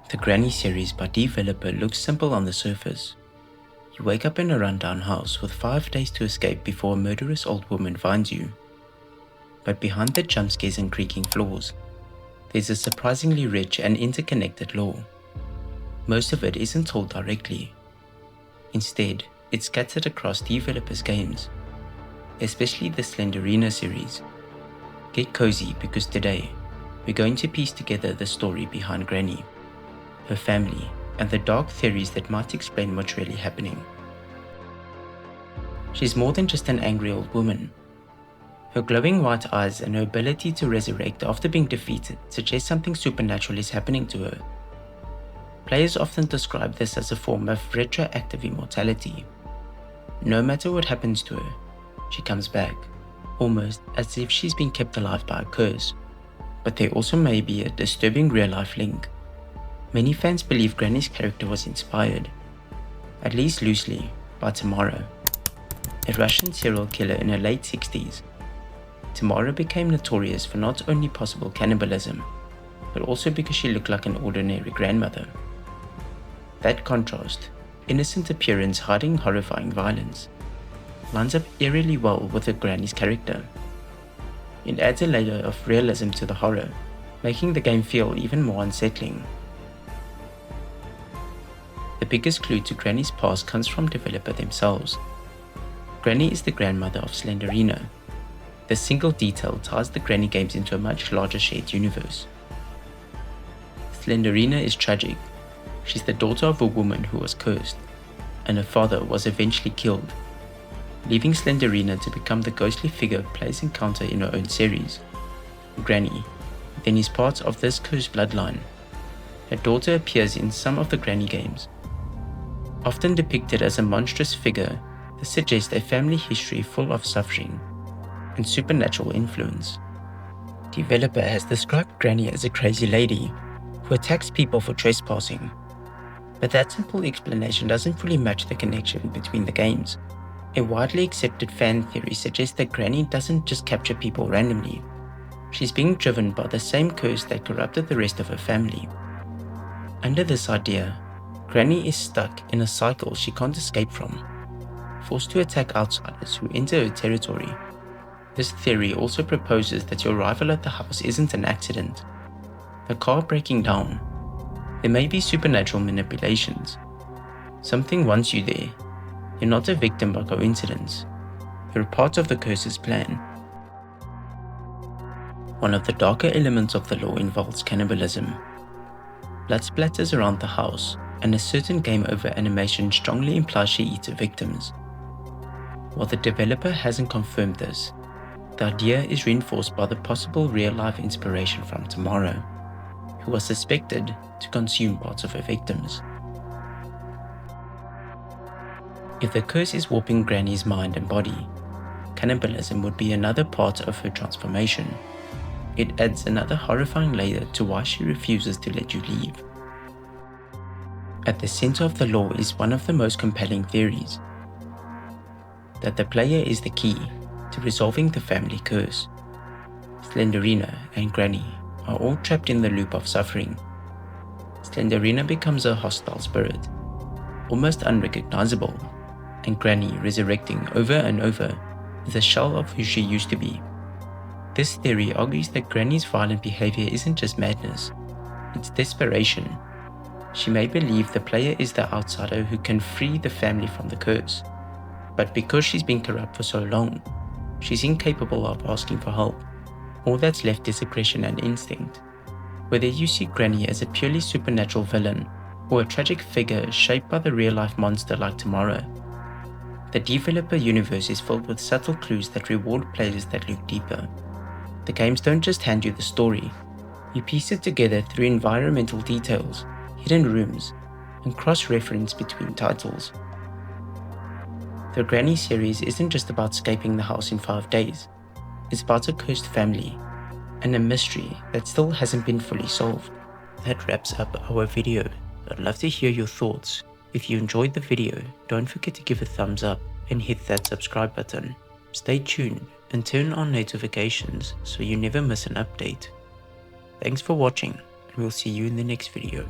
The Granny series by DVloper looks simple on the surface. You wake up in a rundown house with 5 days to escape before a murderous old woman finds you. But behind the jump scares and creaking floors, there's a surprisingly rich and interconnected lore. Most of it isn't told directly. Instead, it's scattered across DVloper's games, especially the Slendrina series. Get cozy because today, we're going to piece together the story behind Granny, her family, and the dark theories that might explain what's really happening. She's more than just an angry old woman. Her glowing white eyes and her ability to resurrect after being defeated suggest something supernatural is happening to her. Players often describe this as a form of retroactive immortality. No matter what happens to her, she comes back, almost as if she's been kept alive by a curse. But there also may be a disturbing real-life link. Many fans believe Granny's character was inspired, at least loosely, by Tamara, a Russian serial killer in her late 60s. Tamara became notorious for not only possible cannibalism, but also because she looked like an ordinary grandmother. That contrast, innocent appearance hiding horrifying violence, lines up eerily well with the Granny's character. It adds a layer of realism to the horror, making the game feel even more unsettling. The biggest clue to Granny's past comes from DVloper themselves. Granny is the grandmother of Slendrina. This single detail ties the Granny games into a much larger shared universe. Slendrina is tragic. She's the daughter of a woman who was cursed, and her father was eventually killed, leaving Slendrina to become the ghostly figure players encounter in her own series. Granny then is part of this cursed bloodline. Her daughter appears in some of the Granny games. Often depicted as a monstrous figure, this suggests a family history full of suffering and supernatural influence. DVloper has described Granny as a crazy lady who attacks people for trespassing, but that simple explanation doesn't fully match the connection between the games. A widely accepted fan theory suggests that Granny doesn't just capture people randomly. She's being driven by the same curse that corrupted the rest of her family. Under this idea, Granny is stuck in a cycle she can't escape from, forced to attack outsiders who enter her territory. This theory also proposes that your arrival at the house isn't an accident. The car breaking down. There may be supernatural manipulations. Something wants you there. You're not a victim by coincidence. You're part of the curse's plan. One of the darker elements of the law involves cannibalism. Blood splatters around the house, and a certain game over animation strongly implies she eats her victims. While the DVloper hasn't confirmed this, the idea is reinforced by the possible real-life inspiration from Tamara, who was suspected to consume parts of her victims. If the curse is warping Granny's mind and body, cannibalism would be another part of her transformation. It adds another horrifying layer to why she refuses to let you leave. At the center of the law is one of the most compelling theories, that the player is the key to resolving the family curse. Slendrina and Granny are all trapped in the loop of suffering. Slendrina becomes a hostile spirit, almost unrecognizable, and Granny resurrecting over and over is a shell of who she used to be. This theory argues that Granny's violent behavior isn't just madness, it's desperation. She may believe the player is the outsider who can free the family from the curse, but because she's been corrupt for so long, she's incapable of asking for help. All that's left is aggression and instinct. Whether you see Granny as a purely supernatural villain or a tragic figure shaped by the real-life monster like Tamara, the DVloper universe is filled with subtle clues that reward players that look deeper. The games don't just hand you the story, you piece it together through environmental details, hidden rooms, and cross-reference between titles. The Granny series isn't just about escaping the house in 5 days, it's about a cursed family, and a mystery that still hasn't been fully solved. That wraps up our video. I'd love to hear your thoughts. If you enjoyed the video, don't forget to give a thumbs up and hit that subscribe button. Stay tuned and turn on notifications so you never miss an update. Thanks for watching, and we'll see you in the next video.